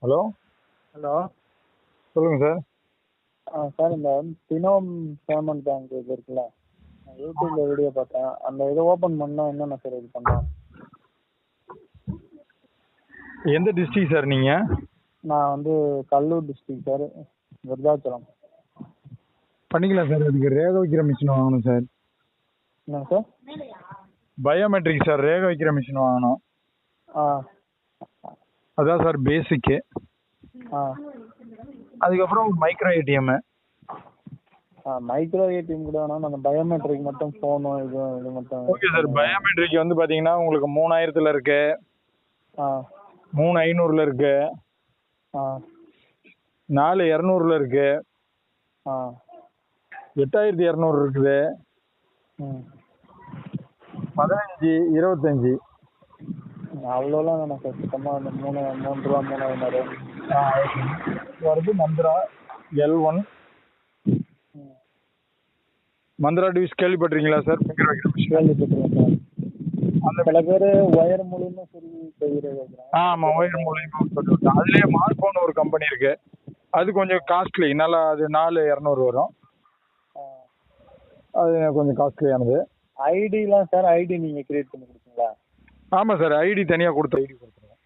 Hello. Hello. சொல்லுங்க sir. Sir இந்த பினோம் payment bank இது இருக்குல்ல, நான் யூடியூப்ல வீடியோ பார்த்தேன். அந்த இதை ஓப்பன் பண்ணால் என்னென்ன சார் இது பண்ணலாம்? எந்த டிஸ்ட்ரிக்ட் சார் நீங்க? நான் வந்து கல்லூர் டிஸ்ட்ரிக்ட் சார், விருதாச்சலம். பண்ணிக்கலாம் சார். அதுக்கு ரேக வைக்கிற மிஷின் வாங்கணும் சார். என்னங்க சார்? பயோமெட்ரிக் சார், ரேக வைக்கிற மிஷின் வாங்கணும். ஆ அதான் சார் பேசிக்கு. ஆ அதுக்கப்புறம் மைக்ரோ ஏடிஎம். மைக்ரோ ஏடிஎம் கூட வேணாம், அந்த பயோமெட்ரிக் மட்டும் ஃபோனும் இது மட்டும். Okay sir. பயோமெட்ரிக் வந்து பார்த்தீங்கன்னா உங்களுக்கு 3000 இருக்கு, ஆ 3500 இருக்கு, ஆ 4200 இருக்கு, ஆ 8200 இருக்குது, ம் 15, 25. அவ்வளோலாம் வேணாம் சார், சுத்தமாக அந்த 3 ரூபா 3500. வருது மந்த்ரா L1. மந்த்ரா டிவிஸ் கேள்விப்பட்டிருக்கீங்களா சார்? கேள்விப்பட்டிருக்கேன் சார். அந்த சில பேர் ஒயர் மூலியமா சரி செய்யறது. ஆமாம், ஒயர் மூலியமா சொல்லிவிட்டேன். அதுலேயே மார்க்கோன்னு ஒரு கம்பெனி இருக்கு, அது கொஞ்சம் காஸ்ட்லி. நல்லா அது 4200 வரும். அது கொஞ்சம் காஸ்ட்லியானது. ஐடிலாம் சார், ஐடி நீங்கள் கிரியேட் பண்ணி கொடுத்தீங்களா? ஆமாம் சார், ஐடி தனியாக ஐடி கொடுத்துருவோம்.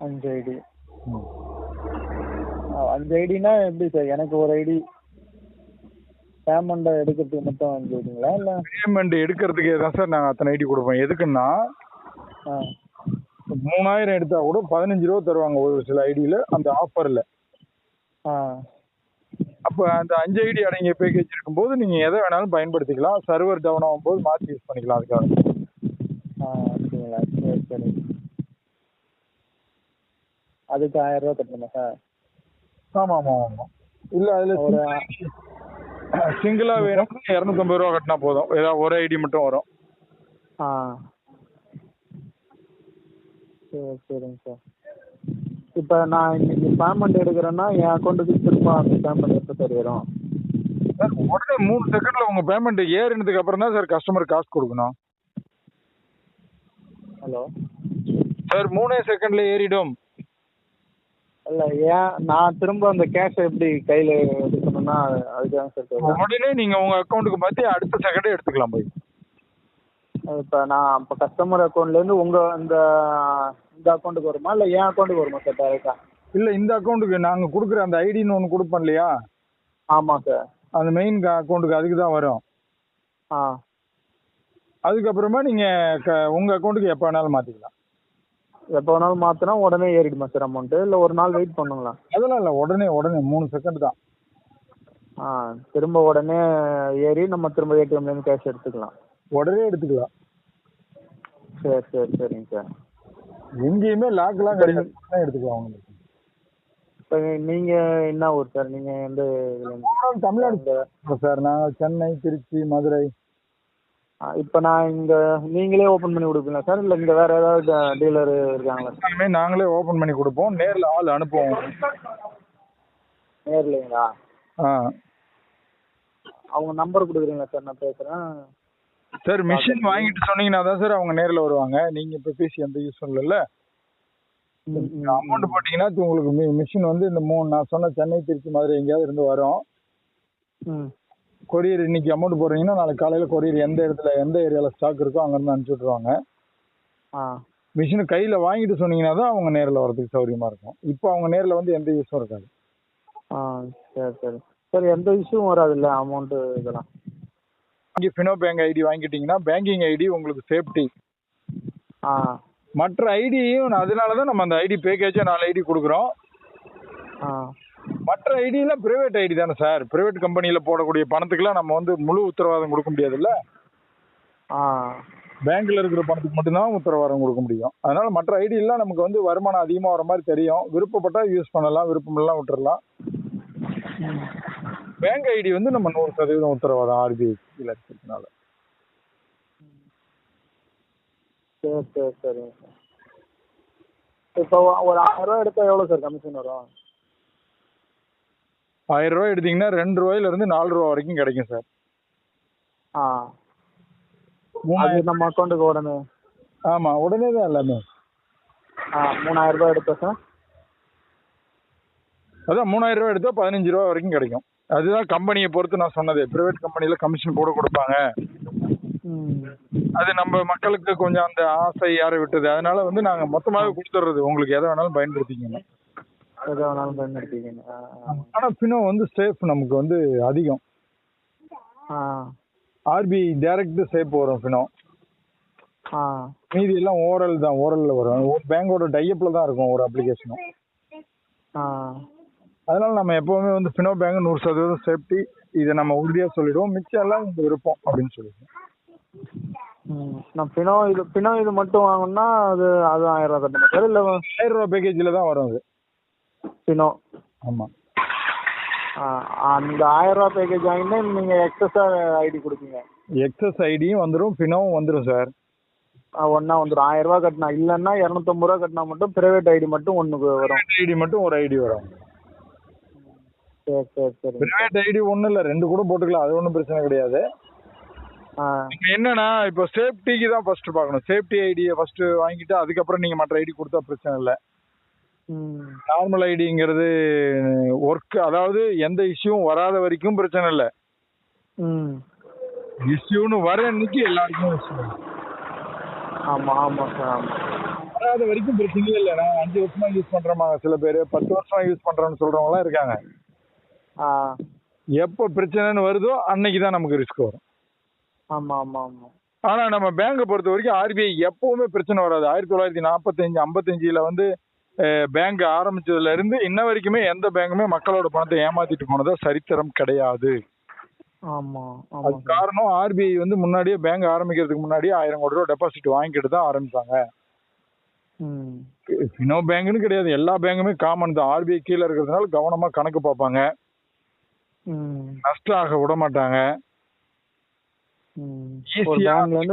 5 ஐடி. 5 ஐடினா எப்படி சார்? எனக்கு ஒரு ஐடி பேமெண்ட் எடுக்கிறதுக்கு மட்டும் 5 ஐடிங்களா இல்லை? பேமெண்ட் எடுக்கிறதுக்கே தான் சார் நாங்கள் அத்தனை ஐடி கொடுப்போம். எதுக்குன்னா 3000 எடுத்தா கூட 15 ரூபா தருவாங்க ஒரு சில ஐடியில், அந்த ஆஃபரில். அப்போ அந்த 5 ஐடி அடங்கிய பேக்கேஜ் இருக்கும்போது நீங்கள் எதை வேணாலும் பயன்படுத்திக்கலாம். சர்வர் டவுன் ஆகும்போது மாற்றி யூஸ் பண்ணிக்கலாம். அதுக்காக. அப்படிங்களா? சரி சரி. அதுக்கு 1000 ரூபா கட்டணுமா சார்? ஆமாம் ஆமாம் ஆமாம். இல்லை, அதில் ஒரு சிங்கிளாக வேணும் 250 ரூபா கட்டினா போதும். ஏதாவது ஒரு ஐடி மட்டும் வரும். சரி சரிங்க சார். இப்போ நான் இன்னைக்கு பேமெண்ட் எடுக்கிறேன்னா என் அக்கௌண்ட்டுக்கு திரும்ப அந்த பேமெண்ட் எப்போ சார் வரும்? சார் உடனே 3 செகண்டில் உங்கள் பேமெண்ட் ஏறினதுக்கு அப்புறம் தான் சார் கஸ்டமர் காசு கொடுக்கணும். ஹலோ சார், 3 செகண்ட்ல ஏறிடும். இல்லை, ஏன் நான் திரும்ப அந்த கேஷை எப்படி கையில் எடுக்கணும்னா அதுதான் சார் சொல்றேன். உடனே நீங்கள் உங்கள் அக்கௌண்ட்டுக்கு மாற்றி அடுத்த செகண்டே எடுத்துக்கலாம் போய். இப்போ நான் இப்போ கஸ்டமர் அக்கௌண்ட்லேருந்து உங்கள் இந்த அக்கௌண்ட்டுக்கு வருமா இல்லை என் அக்கௌண்ட்டுக்கு வருமா சார் டேரெக்டாக? இல்லை, இந்த அக்கௌண்ட்டுக்கு நாங்கள் கொடுக்குற அந்த ஐடின்னு ஒன்று கொடுப்போம் இல்லையா? ஆமாம் சார். அந்த மெயின் அக்கௌண்ட்டுக்கு அதுக்கு தான் வரும். அதுக்கப்புறமா நீங்கள் உங்கள் அக்கௌண்ட்டுக்கு எப்போ வேணாலும் மாற்றிக்கலாம். எப்போ வேணாலும் மாற்றினா உடனே ஏறிடுமா சார் அமௌண்ட்டு, இல்லை ஒரு நாள் வெயிட் பண்ணுங்களா? அதெல்லாம் இல்லை, உடனே 3 செகண்ட் தான். திரும்ப உடனே ஏறி நம்ம திரும்ப ஏடிஎம்லேருந்து கேஷ் எடுத்துக்கலாம். உடனே எடுத்துக்கலாம். சரி சரி சரிங்க சார். எங்கேயுமே லாக்லாம் கிடையாது, எடுத்துக்கலாம். உங்களுக்கு இப்போ நீங்கள் என்ன ஊர் சார்? நீங்கள் எந்த இதுலேருந்து? தமிழ்நாடு சார். நாங்கள் சென்னை, திருச்சி, மதுரை. இப்போ நான் இங்கே நீங்களே ஓப்பன் பண்ணி கொடுப்பீங்களா சார், இல்லை இங்கே வேறு ஏதாவது டீலர் இருக்காங்களா? எல்லாமே நாங்களே ஓப்பன் பண்ணி கொடுப்போம், நேரில் ஆள் அனுப்புவோம். நேர்லைங்களா? அவங்க நம்பர் கொடுக்குறீங்களா சார்? நான் பேசுகிறேன் சார். மிஷின் வாங்கிட்டு சொன்னீங்கன்னா தான் சார் அவங்க நேரில் வருவாங்க. நீங்கள் இப்போ பேசி எந்த யூஸும் இல்லைல்ல. அமௌண்ட் போட்டிங்கன்னா உங்களுக்கு மிஷின் வந்து இந்த 3 நான் சொன்ன சென்னை, திருச்சி, மதுரை எங்கேயாவது இருந்து வரும். கொரியர் இன்னைக்கு அமௌண்ட் போடுறீங்கன்னா நாளைக்கு காலையில் கொரியர் எந்த இடத்துல எந்த ஏரியாவில் ஸ்டாக் இருக்கோ அங்கேருந்து அனுப்பிச்சி விட்ருவாங்க. மிஷினை கையில் வாங்கிட்டு சொன்னீங்கன்னா தான் அவங்க நேரில் வரதுக்கு சௌகரியமாக இருக்கும். இப்போ அவங்க நேரில் வந்து எந்த யூஸும் இருக்காது. சரி சரி சார். எந்த இஷ்யூவும் வராது இல்லை அமௌண்ட்டு இதெல்லாம்? இங்கே ஃபினோ பேங்க் ஐடி வாங்கிட்டீங்கன்னா பேங்கிங் ஐடி உங்களுக்கு சேஃப்டி. மற்ற ஐடியும் அதனால தான் நம்ம அந்த ஐடி பேக்கேஜாக 4 ஐடி கொடுக்குறோம். மற்ற ஐடியெல்லாம் ப்ரைவேட் ஐடி தானே சார். ப்ரைவேட் கம்பெனியில் போடக்கூடிய பணத்துக்குலாம் நம்ம வந்து முழு உத்தரவாதம் கொடுக்க முடியாதுல்ல. பேங்க்கில் இருக்கிற பணத்துக்கு மட்டும்தான் உத்தரவாதம் கொடுக்க முடியும். அதனால் மற்ற ஐடியெல்லாம் நமக்கு வந்து வருமானம் அதிகமாக வர மாதிரி தெரியும். விருப்பப்பட்டால் யூஸ் பண்ணலாம், விருப்பமெல்லாம் விட்டுறலாம். பேங்க் ஐடி வந்து நம்ம 100% உத்தரவாதம் ஆர்பிஐ கீழே இருக்கிறதுனால. சரி சரி சரிங்க சார். இப்போ ஒரு 1000 ரூபா எடுத்தால் எவ்வளோ சார் கமிஷன் வரும்? 1000 ரூபா எடுத்தீங்கன்னா 2 ரூபாயிலிருந்து 4 ரூபா வரைக்கும் கிடைக்கும் சார். அது நம்ம அக்கௌண்ட்டுக்கு உடனே? ஆமாம், உடனே தான் எல்லாமே. 3000 ரூபாய் எடுத்தோம் சார். அதான் 3000 ரூபா எடுத்தா 15 ரூபா வரைக்கும் கிடைக்கும். அதுதான் கம்பெனியை பொறுத்து நான் சொன்னது. பிரைவேட் கம்பெனில கமிஷன் கூட கொடுப்பாங்க. அது நம்ம மக்களுக்கு கொஞ்சம் அந்த ஆசை யாரை விட்டது, அதனால வந்து நாங்க மொத்தமாவே கொடுத்துறது, உங்களுக்கு எதை வேணாலும் பயன்படுத்திக்கணும். எதை வேணாலும் பயன்படுத்திக்கணும். ஆனா பினோ வந்து சேஃப் நமக்கு வந்து அதிகம். ஆர்பிஐ டைரக்ட் சேஃப் வரும் பினோ. மீதி எல்லாம் ஓரல் தான், ஓரல்ல வரும். ஒரு பேங்கோட டைப்ல தான் இருக்கும் ஒரு அப்ளிகேஷனும். அதனால நம்ம எப்பவுமே வந்து பினோ பேங்க் 100% சேஃப்டி, இதை நம்ம உறுதியா சொல்லிடுவோம். மிச்சம் எல்லாம் உங்க விருப்பம் அப்படின்னு சொல்லிடுவோம். நான் பினோ இது மட்டும் வாங்கணும்னா அது 1000 ரூபா கட்டணும் சார், இல்லை 1000 ரூபா பேக்கேஜில் தான் வரும் அது பினோ. ஆமாம். அந்த 1000 ரூபா பேக்கேஜ் வாங்கினா நீங்கள் எக்ஸஸா ஐடி கொடுப்பீங்க? எக்ஸஸ் ஐடியும் வந்துடும், பினோவும் வந்துடும் சார். ஒன்றா வந்துடும். 1000 ரூபா கட்டினா, இல்லைன்னா 250 ரூபா கட்டினா மட்டும் பிரைவேட் ஐடி மட்டும் ஒன்று வரும். ஐடி மட்டும் ஒரு ஐடி வரும். சரி சரி சரி. பிரைவேட் ஐடி ஒன்றும் இல்லை, 2 கூட போட்டுக்கலாம், அது ஒன்றும் பிரச்சனை கிடையாது. என்னன்னா இப்போ சேஃப்டிக்கு தான் ஃபர்ஸ்ட் பார்க்கணும். சேஃப்டி ஐடியை ஃபர்ஸ்ட் வாங்கிட்டு அதுக்கப்புறம் நீங்க மற்ற ஐடி கொடுத்தா பிரச்சனை இல்லை. நார்மல் ஐடிங்கிறது ஒர்க், அதாவது எந்த இஷ்யூவும் வராத வரைக்கும் பிரச்சனை இல்லை. இஷ்யூன்னு வர அன்னைக்கு எல்லாருக்கும் இஷ்யூ. ஆமா ஆமா சார், ஆமா. வராத வரைக்கும் பிரச்சனையே இல்லை. நான் 5 வருஷமா யூஸ் பண்றோமா, சில பேர் 10 வருஷமா யூஸ் பண்றோம்னு சொல்றவங்களாம் இருக்காங்க. எப்போ பிரச்சனைன்னு வருதோ அன்னைக்கு தான் நமக்கு ரிஸ்க் வரும். ஆமா ஆமா ஆமா. ஆனா நம்ம பேங்கை பொறுத்த வரைக்கும் ஆர்பிஐ எப்பவுமே பிரச்சனை வராது. 1945 55 வந்து பேங்க் ஆரம்பிச்சதுல இருந்து இன்ன வரைக்குமே எந்த பேங்குமே மக்களோட பணத்தை ஏமாத்திட்டு போனதா சரித்திரம் கிடையாது. ஆமா. அது காரணம் ஆர்பிஐ வந்து முன்னாடியே பேங்க் ஆரம்பிக்கிறதுக்கு முன்னாடியே 1000 கோடி ரூபாய் டெபாசிட் வாங்கிட்டு தான் ஆரம்பிச்சாங்க. பினோ பேங்க்னு கிடையாது, எல்லா பேங்குமே காமன் தான். ஆர்பிஐ கீழே இருக்கிறதுனால கவனமா கணக்கு பார்ப்பாங்க, நஷ்டம் ஆக விட மாட்டாங்க.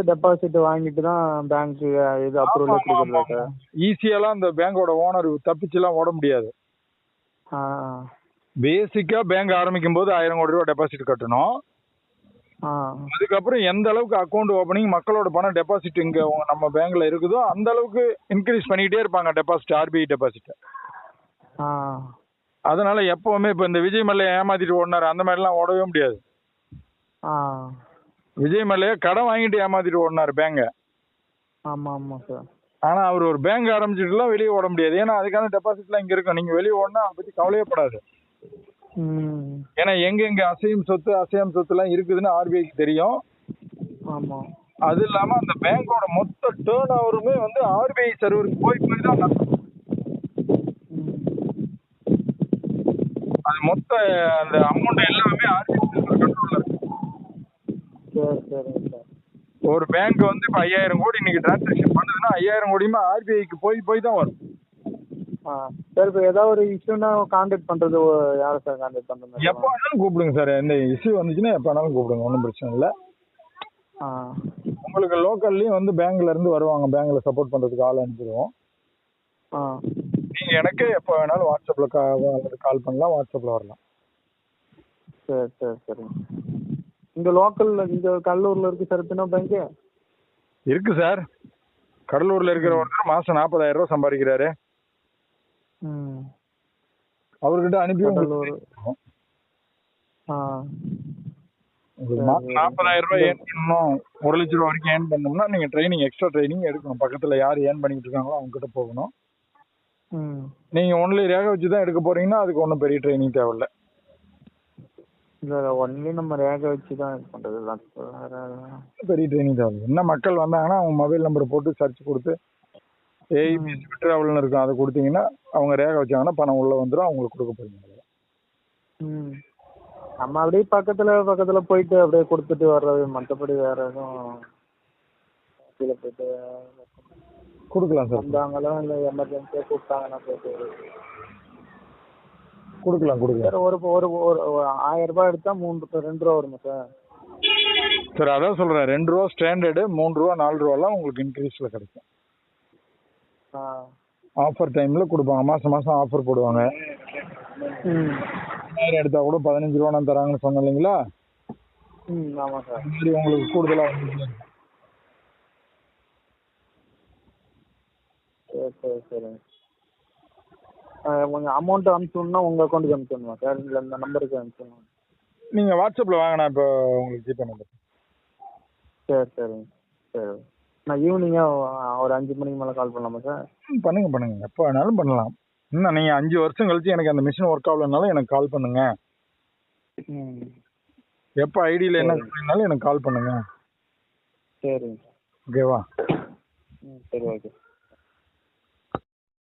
டெபாசிட் வாங்கிட்டு தான் பேங்க் இது அப்ரூவல் கொடுக்குறாங்க. ஈஸியாலாம் அந்த பேங்கோட ஓனர் தப்பிச்சுலாம் ஓட முடியாது. பேசிக்கா பேங்க் ஆரம்பிக்கும் போது 1000 கோடி ரூபாய் டெபாசிட் கட்டணும். அதுக்கப்புறம் எந்த அளவுக்கு அக்கௌண்ட் ஓபனிங், மக்களோட பணம் டெபாசிட் இங்க நம்ம பேங்க்ல இருக்குதோ அந்த அளவுக்கு இன்க்ரீஸ் பண்ணிக்கிட்டே இருப்பாங்க டெபாசிட், ஆர்பிஐ டெபாசிட். அதனால எப்பவுமே இப்ப இந்த விஜய் மல்லையா ஏமாத்திட்டு ஓடினாரு, அந்த மாதிரி எல்லாம் ஓடவே முடியாது. விஜய் மல்லையா கடன் வாங்கிட்டு ஏமாத்திட்டு ஓடினாரு பேங்க. ஆமா ஆமா சார். ஆனா அவர் ஒரு பேங்க் ஆரம்பிச்சுட்டுலாம் வெளியே ஓட முடியாது. ஏன்னா அதுக்கான டெபாசிட்லாம் இங்க இருக்கும். நீங்க வெளியே ஓடனா அதை பத்தி கவலையப்படாது. ஏன்னா எங்க அசையும் சொத்து அசையாம சொத்து எல்லாம் இருக்குதுன்னு ஆர்பிஐக்கு தெரியும். ஆமா. அது இல்லாம அந்த பேங்கோட மொத்த டேர்ன் ஓவருமே வந்து ஆர்பிஐ சர்வருக்கு போய் தான் அது மொத்த அந்த அமௌண்ட் எல்லாமே ஆர்பிஐ கண்ட்ரோல்ல இருக்கு. ஒரு பேங்க் வந்து இப்ப 5000 கோடி இன்னைக்கு டிரான்சாக்சன் பண்ணுதுன்னா 5000 கோடியுமே ஆர்பிஐக்கு போய் தான் வரும். சார் இப்போ ஏதாவது ஒரு இஷ்யூனா கான்டாக்ட் பண்றது யாரை சார் கான்டாக்ட் பண்றது? எப்போ வேணாலும் கூப்பிடுங்க சார். இந்த இஷ்யூ வந்துச்சுன்னா எப்போ வேணாலும் கூப்பிடுங்க, ஒன்றும் பிரச்சனை இல்லை. உங்களுக்கு லோக்கல்லையும் வந்து பேங்க்ல இருந்து வருவாங்க, பேங்க்ல சப்போர்ட் பண்றதுக்கு ஆள் அனுப்பிடுவோம். நீங்க எனக்கு எப்போ வேணாலும் வாட்ஸ்அப்ல கால் பண்ணலாம், வாட்ஸ்அப்ல வரலாம். சரி சரி சரி. இங்க லோக்கல்ல இங்க கடலூர்ல இருக்கு சார் பினோ பேங்க்? இருக்கு சார். கடலூர்ல இருக்கிற ஒருத்தர் மாசம் 40,000 ரூபாய் சம்பாதிக்கிறாரு. அவர்கிட்ட அனுப்பி 40,000 ரூபாய் ஏர்ன் பண்ணணும், 1 லட்சம் ரூபாய் வரைக்கும் ஏர்ன் பண்ணணும்னா நீங்க ட்ரைனிங், எக்ஸ்ட்ரா ட்ரைனிங் எடுக்கணும். பக்கத்துல யார் ஏர்ன் பண்ணிட்டு இருக்காங்களோ அவங்க கிட்ட போகணும். நீங்க ஒன்லி ரேகை வச்சு தான் எடுக்க போறீங்கன்னா அதுக்கு ஒன்றும் பெரிய ட்ரைனிங் தேவையில்லை. ஒன்லி நம்ம ரேகை வச்சு தான் இது பண்றது, பெரிய ட்ரைனிங் தேவையில்லை. என்ன மக்கள் வந்தாங்கன்னா அவங்க மொபைல் நம்பர் போட்டு சர்ச் கொடுத்து ஏஐபிசி விட்ராவல்னு இருக்கும், அதை கொடுத்தீங்கன்னா அவங்க ரேகை வச்சாங்கன்னா பணம் உள்ள வந்துடும், அவங்களுக்கு கொடுக்க போறீங்க. நம்ம அப்படியே பக்கத்துல போயிட்டு அப்படியே கொடுத்துட்டு வர்றது, மற்றபடி வேற எதுவும் கீழே போயிட்டு கொடுக்கலாம் சார். வந்தாங்களும் இல்லை எமர்ஜென்சியா கூப்பிட்டாங்கன்னா போயிட்டு கொடுக்கலாம் சார். ஒரு 1000 ரூபாய் எடுத்தா 2 ரூபா வருமா சார்? சார் அதான் சொல்றேன், 2 ரூபா ஸ்டாண்டர்டு, 3 ரூபா 4 ரூபாலாம் உங்களுக்கு இன்க்ரீஸ்ல கிடைக்கும். ஆஃபர் டைம்ல கொடுப்பாங்க, மாசம் மாசம் ஆஃபர் போடுவாங்க. 1000 எடுத்தா கூட 15 ரூபா தராங்கன்னு சொன்னேன் இல்லைங்களா? ஆமா சார். இந்த மாதிரி உங்களுக்கு கூடுதலா சரி சரி சரி. கொஞ்சம் அமௌண்ட் அனுப்பிச்சுடணும்னா உங்கள் அக்கௌண்ட்டுக்கு அனுப்பிச்சுடணுமா சார், இல்லை இந்த நம்பருக்கு அனுப்பிச்சுடணும்? நீங்கள் வாட்ஸ்அப்பில் வாங்கினா இப்போ உங்களுக்கு ஜிபே நம்பர். சரி சரிங்க. சரி, நான் ஈவினிங்காக ஒரு 5 மணிக்கு மேலே கால் பண்ணலாமா சார்? பண்ணுங்க எப்போ வேணாலும் பண்ணலாம். இன்னும் நீங்கள் 5 வருஷம் கழிச்சு எனக்கு அந்த மிஷின் ஒர்க் ஆகலைனாலும் எனக்கு கால் பண்ணுங்க. ம். எப்போ ஐடியில் என்ன சொன்னீங்கனாலும் எனக்கு கால் பண்ணுங்க. சரிங்க. ஓகேவா? ம், சரி, ஓகே.